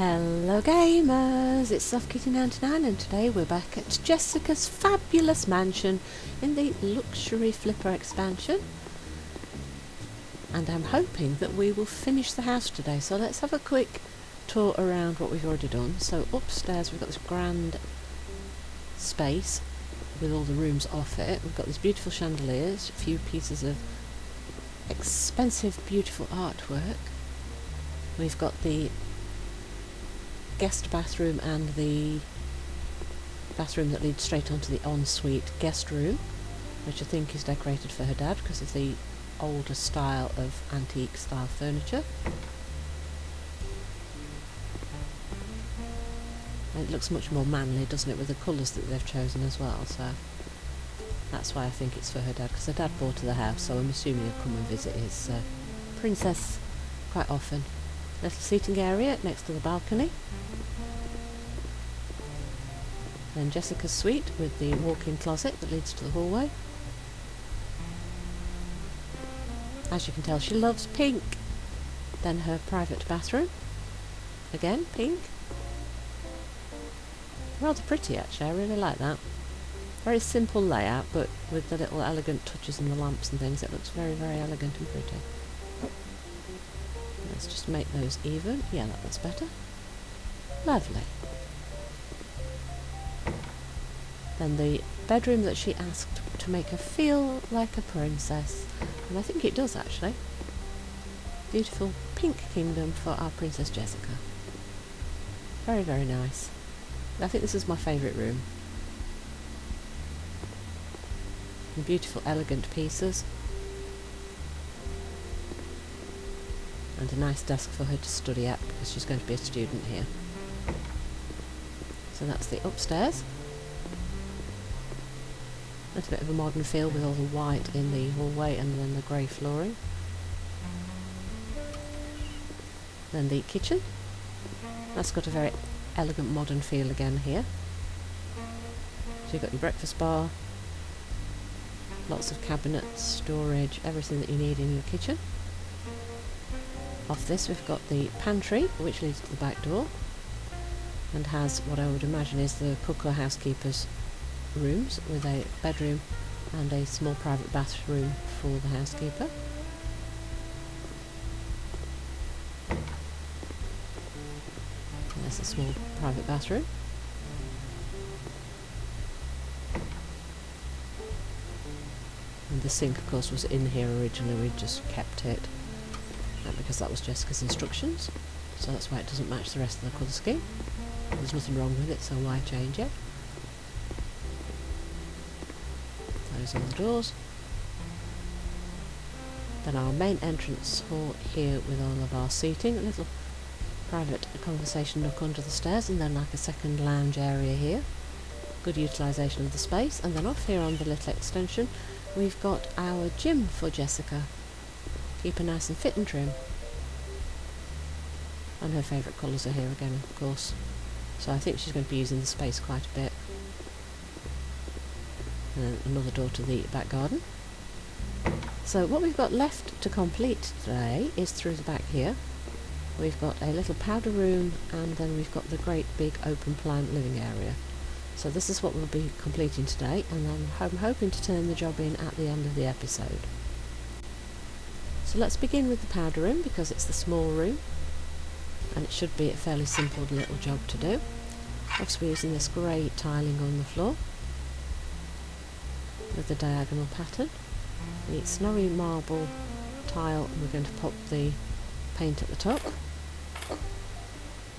Hello gamers, it's SoftKitty99 and today we're back at Jessica's fabulous mansion in the Luxury Flipper expansion, and I'm hoping that we will finish the house today. So let's have a quick tour around what we've already done. So upstairs we've got this grand space with all the rooms off it. We've got these beautiful chandeliers, a few pieces of expensive beautiful artwork. We've got the guest bathroom and the bathroom that leads straight onto the ensuite guest room, which I think is decorated for her dad because of the older style of antique style furniture. And it looks much more manly, doesn't it, with the colours that they've chosen as well, so that's why I think it's for her dad, because her dad bought her the house, so I'm assuming he'll come and visit his princess quite often. Little seating area next to the balcony. Then Jessica's suite with the walk-in closet that leads to the hallway. As you can tell, she loves pink. Then her private bathroom. Again, pink. Rather pretty actually, I really like that. Very simple layout, but with the little elegant touches and the lamps and things, it looks very, very elegant and pretty. Let's just make those even. Yeah, that looks better. Lovely. Then the bedroom that she asked to make her feel like a princess. And I think it does actually. Beautiful pink kingdom for our Princess Jessica. Very, very nice. I think this is my favourite room. And beautiful elegant pieces. And a nice desk for her to study at because she's going to be a student here. So that's the upstairs. A little bit of a modern feel with all the white in the hallway and then the grey flooring. Then the kitchen. That's got a very elegant modern feel again here. So you've got your breakfast bar, lots of cabinets, storage, everything that you need in your kitchen. Off this we've got the pantry, which leads to the back door and has what I would imagine is the cook or housekeeper's rooms, with a bedroom and a small private bathroom for the housekeeper. There's a small private bathroom. And the sink of course was in here originally, we just kept it. Because that was Jessica's instructions, so that's why it doesn't match the rest of the colour scheme. There's nothing wrong with it, so why change it? Those are the doors. Then our main entrance hall here with all of our seating, a little private conversation nook under the stairs, and then like a second lounge area here. Good utilisation of the space. And then off here on the little extension we've got our gym for Jessica. Keep her nice and fit and trim. And her favourite colours are here again, of course. So I think she's going to be using the space quite a bit. And then another door to the back garden. So what we've got left to complete today is through the back here. We've got a little powder room and then we've got the great big open plan living area. So this is what we'll be completing today, and then I'm hoping to turn the job in at the end of the episode. So let's begin with the powder room because it's the small room and it should be a fairly simple little job to do. Obviously we're using this grey tiling on the floor with the diagonal pattern. The snowy marble tile, we're going to pop the paint at the top.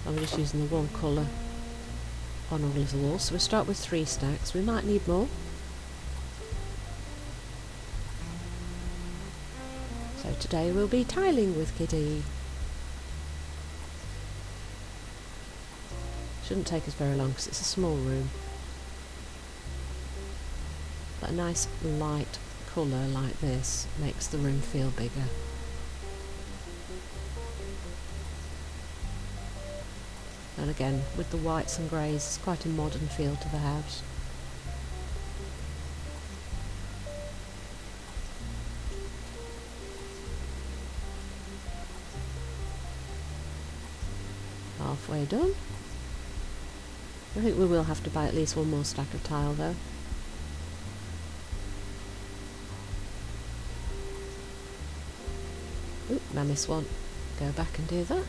I'm just using the one colour on all of the walls. So we start with 3 stacks, we might need more. So today we'll be tiling with Kitty. Shouldn't take us very long because it's a small room. But a nice light colour like this makes the room feel bigger. And again, with the whites and greys, it's quite a modern feel to the house. Our halfway done. I think we will have to buy at least one more stack of tile though. Oop, I missed one. Go back and do that.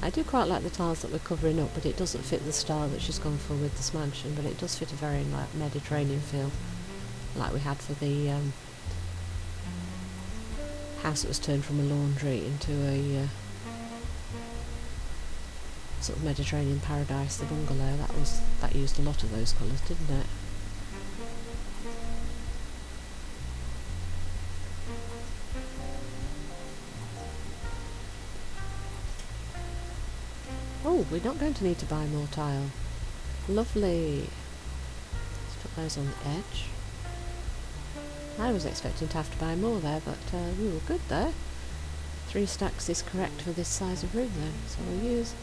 I do quite like the tiles that we're covering up, but it doesn't fit the style that she's gone for with this mansion, but it does fit a very like Mediterranean feel, like we had for the house that was turned from a laundry into a sort of Mediterranean paradise, the bungalow. That used a lot of those colours, didn't it? Oh, we're not going to need to buy more tile. Lovely. Let's put those on the edge. I was expecting to have to buy more there, but we were good there. 3 stacks is correct for this size of room then. So we'll use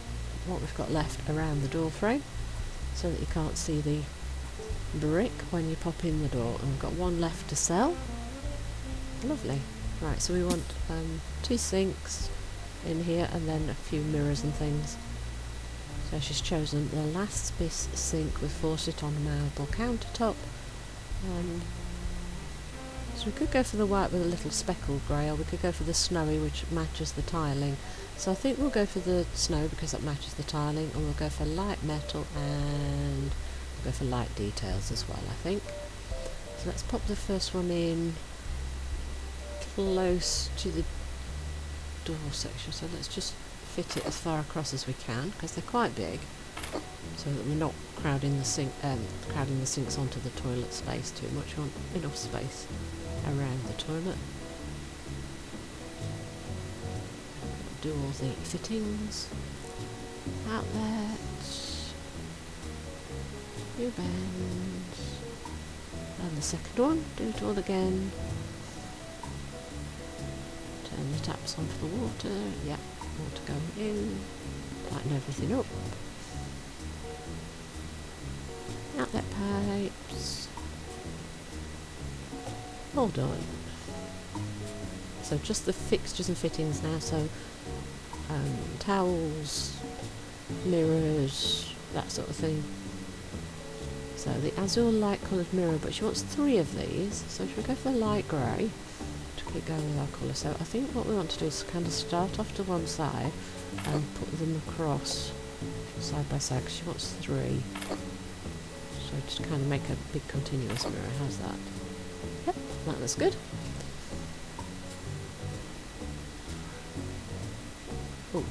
what we've got left around the door frame so that you can't see the brick when you pop in the door. And we've got 1 left to sell. Lovely. Right, so we want 2 sinks in here and then a few mirrors and things. So she's chosen the last Spiss sink with faucet on a marble countertop. So we could go for the white with a little speckled grey, or we could go for the snowy, which matches the tiling. So I think we'll go for the snow because that matches the tiling, and we'll go for light metal and we'll go for light details as well, I think. So let's pop the first one in close to the door section. So let's just fit it as far across as we can because they're quite big, so that we're not crowding the sinks onto the toilet space too much. We want enough space around the toilet. Do all the fittings, outlet, new bends, and the second one, do it all again. Turn the taps on for the water, yep, water going in, tighten everything up. Outlet pipes, all done. So just the fixtures and fittings now, so towels, mirrors, that sort of thing. So the azure light coloured mirror, but she wants 3 of these, so should we go for the light grey to keep going with our colour? So I think what we want to do is kind of start off to one side and put them across side by side, because she wants 3. So just kind of make a big continuous mirror. How's that? Yep, that looks good. Oh,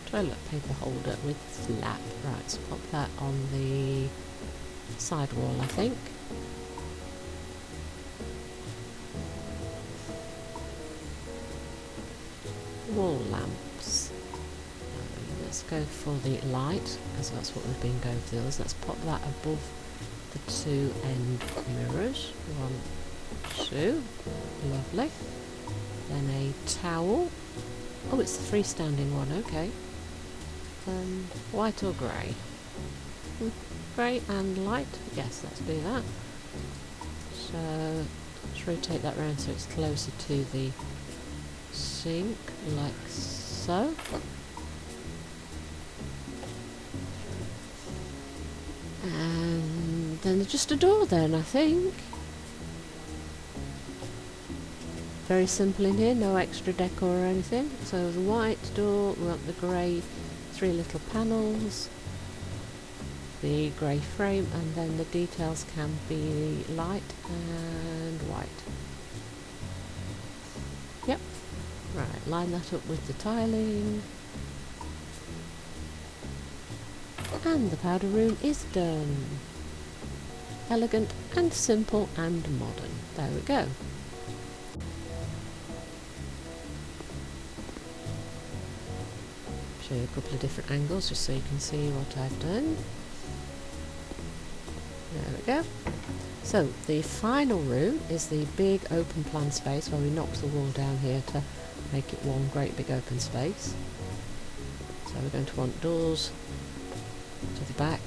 toilet paper holder with flap. Right, so pop that on the side wall, I think. Wall lamps. Let's go for the light, because that's what we've been going for the others. Let's pop that above the 2 end mirrors. 1, 2. Lovely. Then a towel. Oh, it's the freestanding one, okay. White or grey? Grey and light? Yes, let's do that. So, let's rotate that round so it's closer to the sink, like so. And then just a door then, I think. Very simple in here, no extra decor or anything. So the white door, we want the grey 3 little panels, the grey frame, and then the details can be light and white. Yep. Right, line that up with the tiling. And the powder room is done. Elegant and simple and modern. There we go. Show you a couple of different angles just so you can see what I've done. There we go. So the final room is the big open plan space where we knocked the wall down here to make it one great big open space. So we're going to want doors to the back.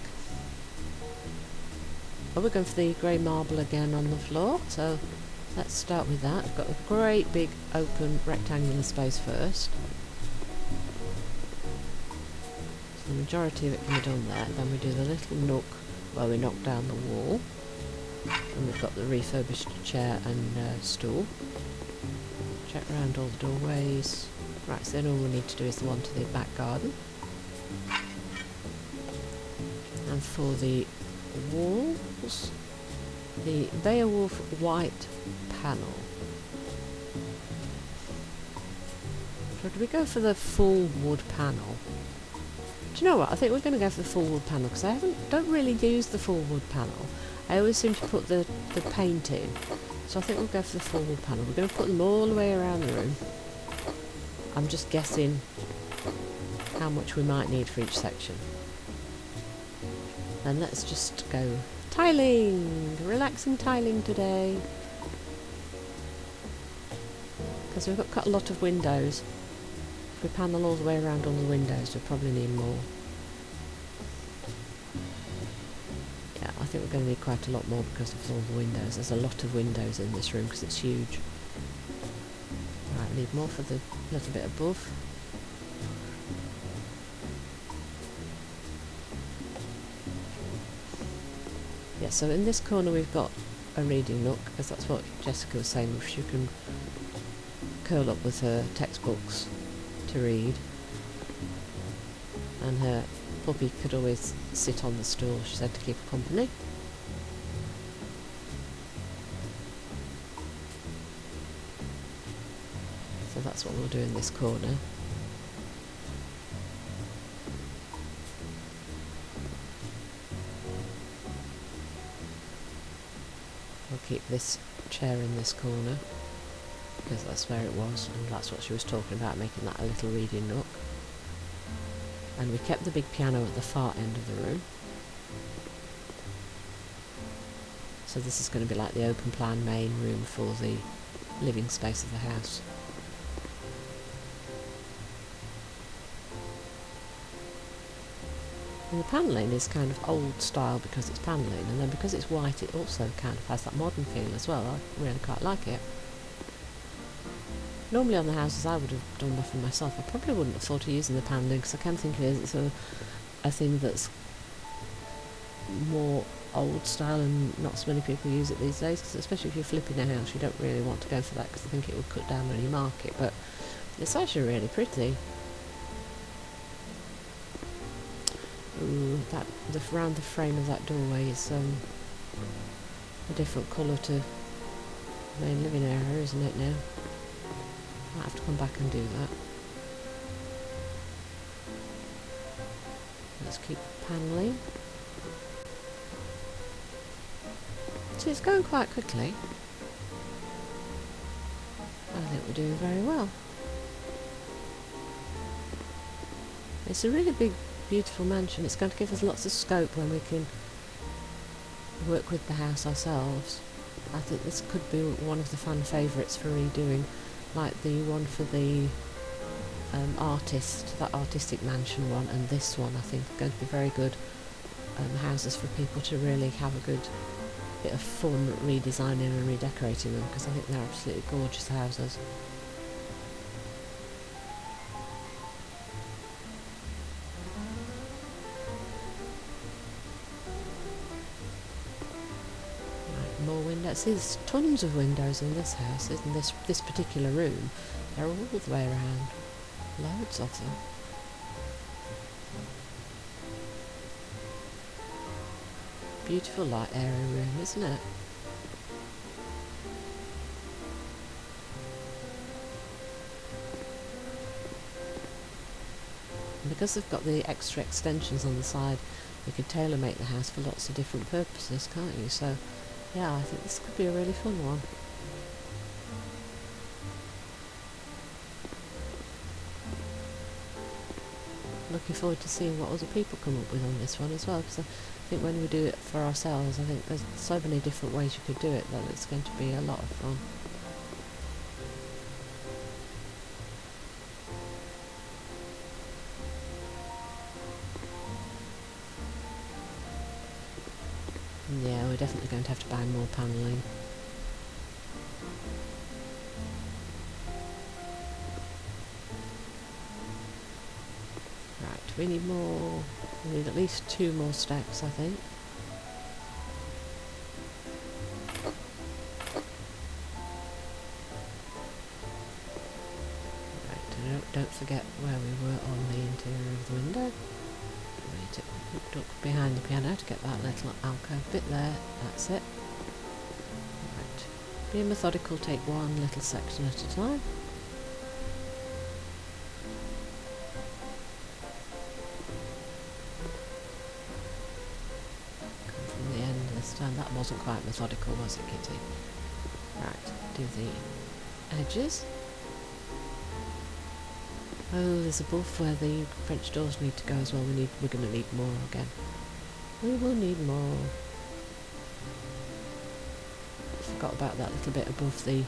Oh, we're going for the grey marble again on the floor, so let's start with that. We've got a great big open rectangular space first. majority of it can be done there. Then we do the little nook where we knock down the wall, and we've got the refurbished chair and stool. Check around all the doorways. Right, so then all we need to do is the one to the back garden. And for the walls, the Beowulf white panel. So do we go for the full wood panel? Do you know what? I think we're going to go for the full wood panel because I don't really use the full wood panel. I always seem to put the paint in. So I think we'll go for the full wood panel. We're going to put them all the way around the room. I'm just guessing how much we might need for each section. Then let's just go tiling! Relaxing tiling today. Because we've got quite a lot of windows. If we panel all the way around all the windows, we'll probably need more. Yeah, I think we're going to need quite a lot more because of all the windows. There's a lot of windows in this room because it's huge. Right, need more for the little bit above. Yeah, so in this corner we've got a reading nook, because that's what Jessica was saying, if she can curl up with her textbooks to read. And her puppy could always sit on the stool, she said, to keep her company. So that's what we'll do in this corner. We'll keep this chair in this corner because that's where it was, and that's what she was talking about, making that a little reading nook. And we kept the big piano at the far end of the room. So this is going to be like the open plan main room for the living space of the house. And the panelling is kind of old style because it's panelling, and then because it's white it also kind of has that modern feel as well. I really quite like it. Normally on the houses I would have done nothing myself. I probably wouldn't have thought of using the panelling because I can think it's a thing that's more old style and not so many people use it these days, because especially if you're flipping a house you don't really want to go for that because I think it would cut down on your market, but it's actually really pretty. Ooh, around the frame of that doorway is a different colour to the main living area, isn't it now? Might have to come back and do that. Let's keep panelling. See, it's going quite quickly. I think we're doing very well. It's a really big, beautiful mansion. It's going to give us lots of scope when we can work with the house ourselves. I think this could be one of the fan favourites for redoing, like the one for the artist, that artistic mansion one, and this one I think are going to be very good houses for people to really have a good bit of fun redesigning and redecorating them, because I think they're absolutely gorgeous houses. More windows. See, there's tons of windows in this house, in this particular room. They're all the way around. Loads of them. Beautiful light airy room, isn't it? And because they've got the extra extensions on the side, you can tailor make the house for lots of different purposes, can't you? So yeah, I think this could be a really fun one. Looking forward to seeing what other people come up with on this one as well, because I think when we do it for ourselves, I think there's so many different ways you could do it that it's going to be a lot of fun. Yeah, we're definitely going to have to buy more panelling. Right, We need more. We need at least 2 more stacks, I think. Right, don't forget where we were on the interior of the window. We need to look behind the piano to get that little alcove bit there. That's it. Right. Be methodical, take one little section at a time. And that wasn't quite methodical, was it, Kitty? Right, do the edges. Oh, there's a buff where the French doors need to go as well. We're going to need more again. We will need more. Forgot about that little bit above the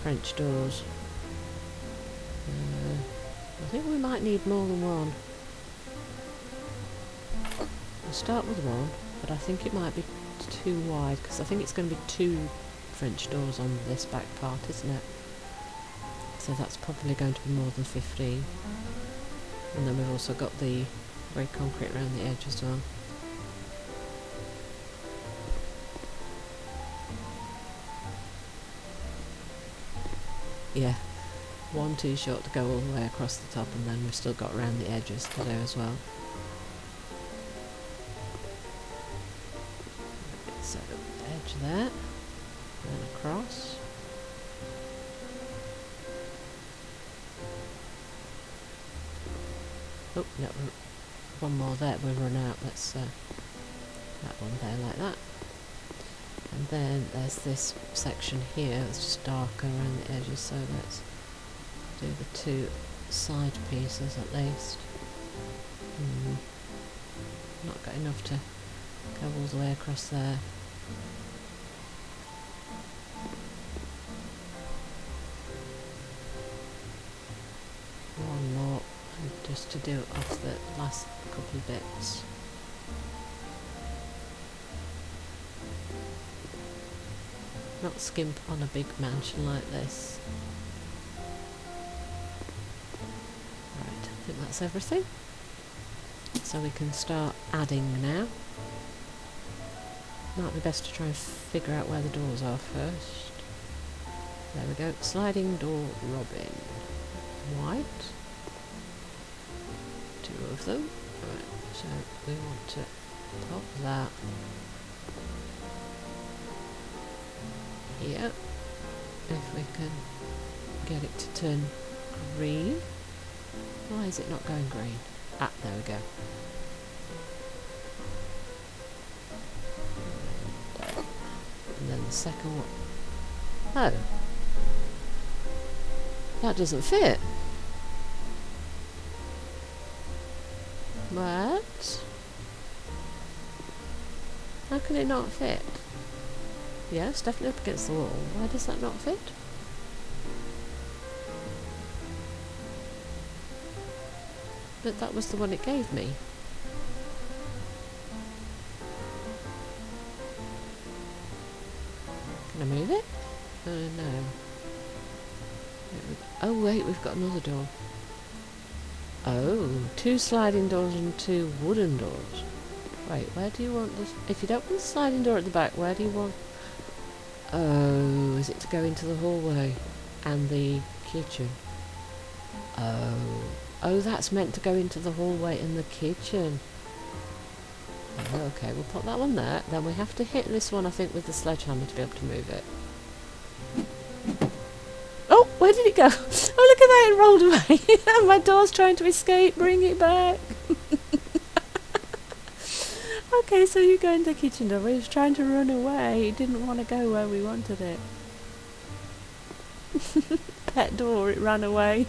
French doors. I think we might need more than one. We'll start with one. But I think it might be too wide, because I think it's going to be 2 French doors on this back part, isn't it? So that's probably going to be more than 15. And then we've also got the grey concrete around the edge as well. Yeah, 1 too short to go all the way across the top, and then we've still got around the edges to do as well. So edge there, and across. Oh, no, one more there, we'll run out. Let's that one there like that. And then there's this section here that's just darker around the edges, so let's do the 2 side pieces at least. Not got enough to go all the way across there. One more, just to do off the last couple of bits. Not skimp on a big mansion like this. Right, I think that's everything. So we can start adding now. Might be best to try and figure out where the doors are first. There we go. Sliding door robin. White. 2 of them. Right, so we want to pop that here. If we can get it to turn green. Why is it not going green? Ah, there we go. And then the second one. Oh. That doesn't fit. What? How can it not fit? Yeah, it's definitely up against the wall. Why does that not fit? But that was the one it gave me. Can I move it? No. Oh wait, we've got another door. Oh, 2 sliding doors and 2 wooden doors. Wait, where do you want this? If you don't want the sliding door at the back, where do you want... Oh, is it to go into the hallway and the kitchen? Oh, that's meant to go into the hallway and the kitchen. Oh, okay, we'll put that one there. Then we have to hit this one, I think, with the sledgehammer to be able to move it. Oh, where did it go? Oh, look at that, it rolled away. My door's trying to escape. Bring it back. Okay, so you go into the kitchen door. He was trying to run away. He didn't want to go where we wanted it. Pet door, it ran away.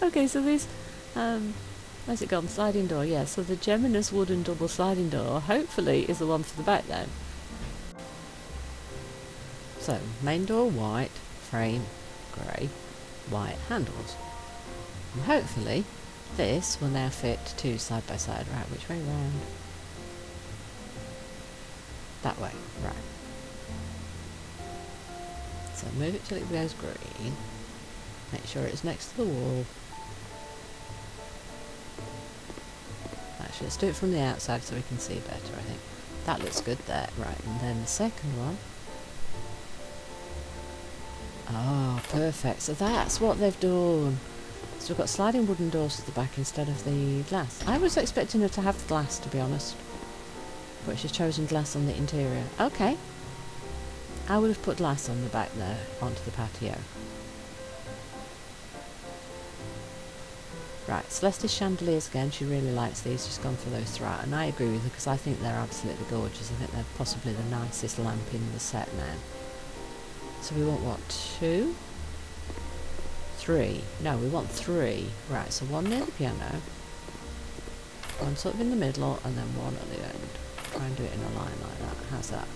Okay, so these, where's it gone? Sliding door, yeah. So the Geminus wooden double sliding door, hopefully, is the one for the back then. So, main door white, frame grey, white handles. And hopefully, this will now fit 2 side by side. Right, which way round? That way, right. So move it till it goes green. Make sure it's next to the wall. actually. Let's do it from the outside so we can see better, I think. That looks good there. Right, and then the second one. Oh, perfect. So that's what they've done. So we've got sliding wooden doors to the back instead of the glass. I was expecting her to have glass, to be honest. But she's chosen glass on the interior. Okay. I would have put glass on the back there, onto the patio. Right, Celeste's chandeliers again. She really likes these. She's gone for those throughout. And I agree with her because I think they're absolutely gorgeous. I think they're possibly the nicest lamp in the set now. So we want what? 2? 3. No, we want 3. Right, so one near the piano, one sort of in the middle, and then one at the end. Try and do it in a line like that. How's that?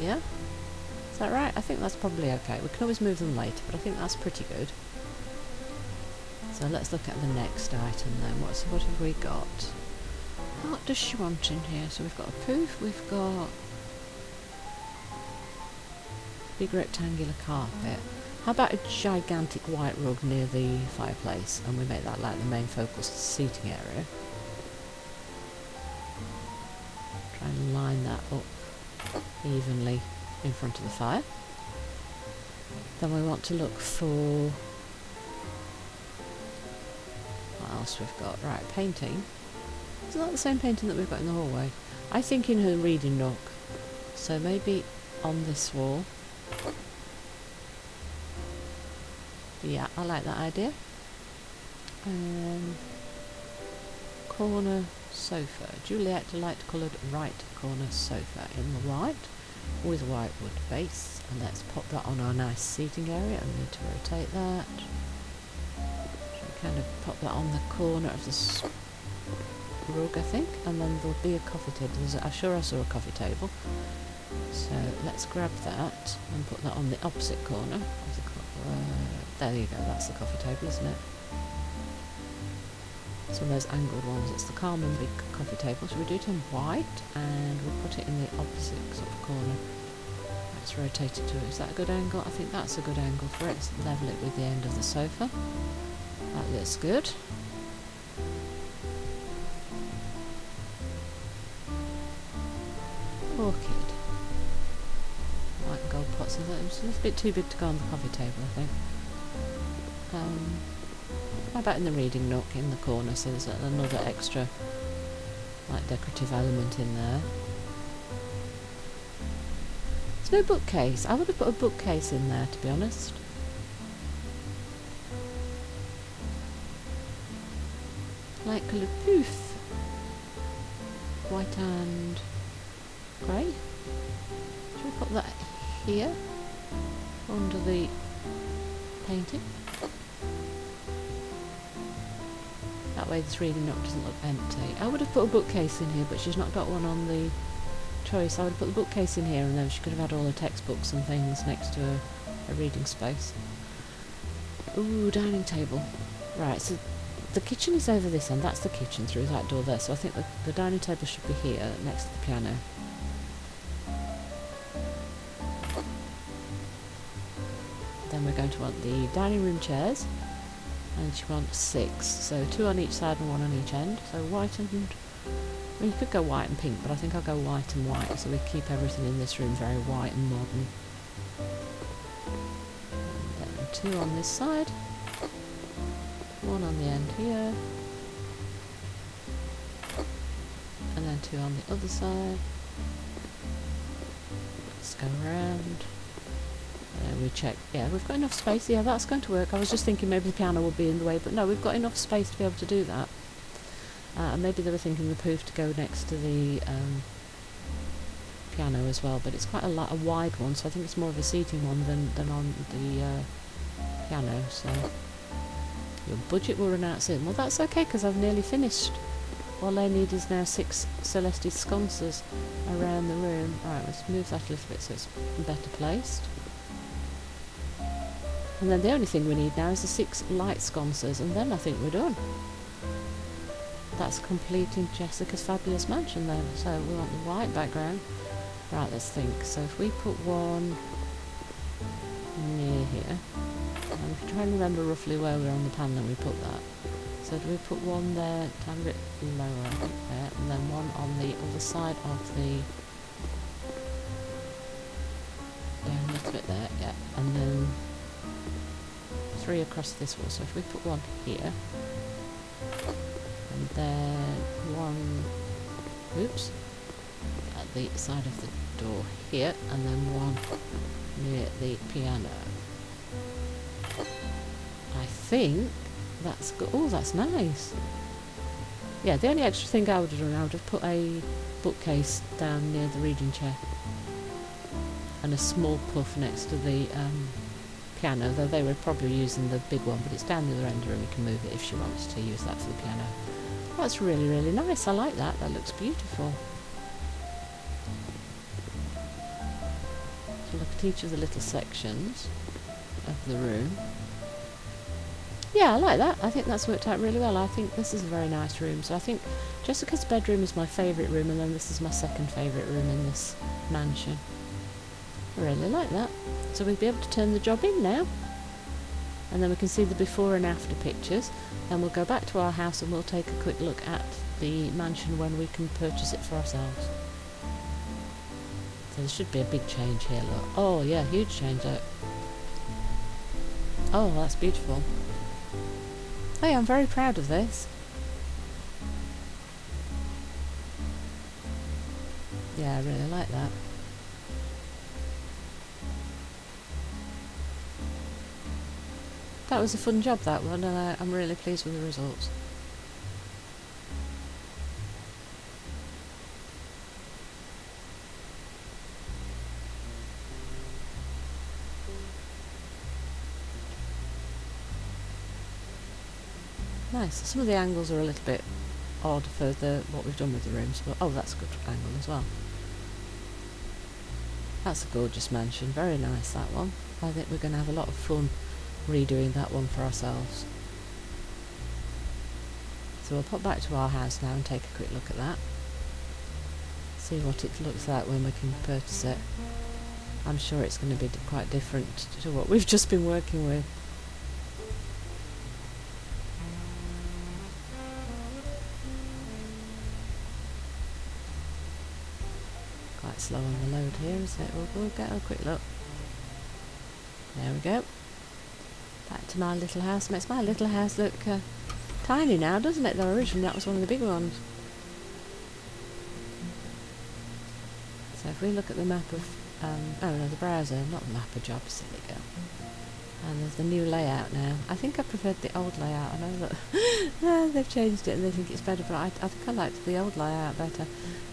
Yeah? Is that right? I think that's probably okay. We can always move them later, but I think that's pretty good. So let's look at the next item then. What have we got? What does she want in here? So we've got a poof, we've got big rectangular carpet. How about a gigantic white rug near the fireplace, and we make that like the main focal seating area. Try and line that up evenly in front of the fire. Then we want to look for what else we've got. Right, painting. Is that the same painting that we've got in the hallway? I think in her reading nook. So maybe on this wall. Yeah, I like that idea. Corner sofa. Juliet light coloured right corner sofa in the white with white wood base. And let's pop that on our nice seating area. I need to rotate that. So kind of pop that on the corner of the rug, I think. And then there'll be a coffee table. I'm sure I saw a coffee table. So let's grab that and put that on the opposite corner of the there you go, that's the coffee table, isn't it? So those angled ones, it's the Carmen big coffee table. So we do it in white and we'll put it in the opposite sort of corner. Let's rotate it to it. Is that a good angle? I think that's a good angle for it. Let's level it with the end of the sofa. That looks good. Orchid. White and gold pots. It's a little bit too big to go on the coffee table, I think. How about in the reading nook in the corner, so there's another extra like decorative element in there. There's no bookcase. I would have put a bookcase in there, to be honest. Light coloured poof. White and grey. Should we put that here under the painting? That way this reading nook doesn't look empty. I would have put a bookcase in here, but she's not got one on the choice. I would have put the bookcase in here, and then she could have had all her textbooks and things next to her reading space. Ooh, dining table. Right, so the kitchen is over this end. That's the kitchen through that door there. So I think the dining table should be here next to the piano. Then we're going to want the dining room chairs, and she wants 6, so 2 on each side and 1 on each end. So white and, well, you could go white and pink, but I think I'll go white and white, so we keep everything in this room very white and modern. And then 2 on this side, 1 on the end here, and then 2 on the other side. Let's go around. We check. Yeah, we've got enough space. Yeah, that's going to work. I was just thinking maybe the piano would be in the way, but no, we've got enough space to be able to do that. And maybe they were thinking the poof to go next to the piano as well, but it's quite a wide one, so I think it's more of a seating one than on the piano. So your budget will run out soon. Well, that's okay because I've nearly finished. All I need is now 6 Celeste sconces around the room. Right, let's move that a little bit so it's better placed. And then the only thing we need now is the 6 light sconces, and then I think we're done. That's completing Jessica's fabulous mansion then. So we want the white background. Right, let's think. So if we put one near here, and if you try and remember roughly where we're on the pan, then we put that. So do we put one there, down a bit lower, I think there, and then one on the other side of the... down a little bit there, yeah, and then 3 across this wall. So if we put one here, and then one, oops, at the side of the door here, and then one near the piano. I think that's good. Oh, that's nice. Yeah, the only extra thing I would have done, I would have put a bookcase down near the reading chair and a small puff next to the piano, though they were probably using the big one, but it's down the other end of the room. You can move it if she wants to use that for the piano. That's really, really nice. I like that. That looks beautiful. So look at each of the little sections of the room. Yeah, I like that. I think that's worked out really well. I think this is a very nice room. So I think Jessica's bedroom is my favourite room, and then this is my second favourite room in this mansion. I really like that. So we'll be able to turn the job in now. And then we can see the before and after pictures. Then we'll go back to our house and we'll take a quick look at the mansion when we can purchase it for ourselves. So there should be a big change here, look. Oh yeah, huge change, look. Oh, that's beautiful. Hey, I'm very proud of this. Yeah, I really like that. That was a fun job, that one, and I'm really pleased with the results. Nice. Some of the angles are a little bit odd for what we've done with the rooms, but oh, that's a good angle as well. That's a gorgeous mansion. Very nice, that one. I think we're going to have a lot of fun redoing that one for ourselves. So we'll pop back to our house now and take a quick look at that. See what it looks like when we can purchase it. I'm sure it's going to be quite different to what we've just been working with. Quite slow on the load here, isn't it? We'll get a quick look. There we go. Back to my little house. Makes my little house look tiny now, doesn't it? Though originally that was one of the big ones. So if we look at the map of, oh no, the browser, not the map of jobs, silly girl. And there's the new layout now. I think I preferred the old layout. I know that they've changed it and they think it's better, but I think I liked the old layout better.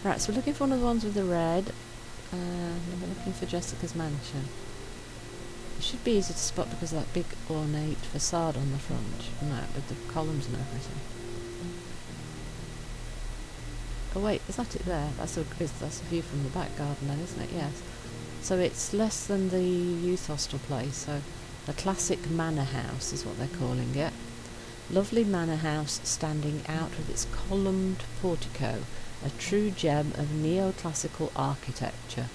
Right, so we're looking for one of the ones with the red, and we're looking for Jessica's mansion. It should be easy to spot because of that big ornate facade on the front, with the columns and everything. Oh wait, is that it there? That's a view from the back garden then, isn't it? Yes. So it's less than the youth hostel place, so the classic manor house is what they're calling it. Lovely manor house standing out with its columned portico, a true gem of neoclassical architecture.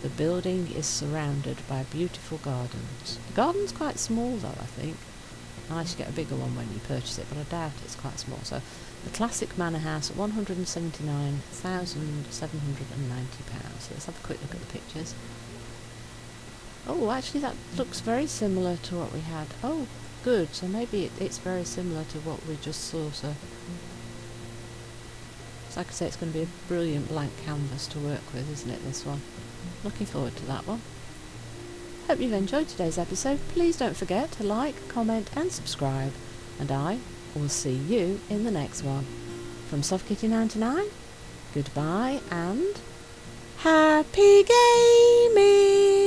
The building is surrounded by beautiful gardens. The garden's quite small though, I think. Nice to get a bigger one when you purchase it, but I doubt it's quite small. So the classic manor house at £179,790. So let's have a quick look at the pictures. Oh, actually that looks very similar to what we had. Oh, good. So maybe it's very similar to what we just saw. So like I say, it's going to be a brilliant blank canvas to work with, isn't it, this one? Looking forward to that one. Hope you've enjoyed today's episode. Please don't forget to like, comment and subscribe. And I will see you in the next one. From SoftKitty99, goodbye and happy gaming!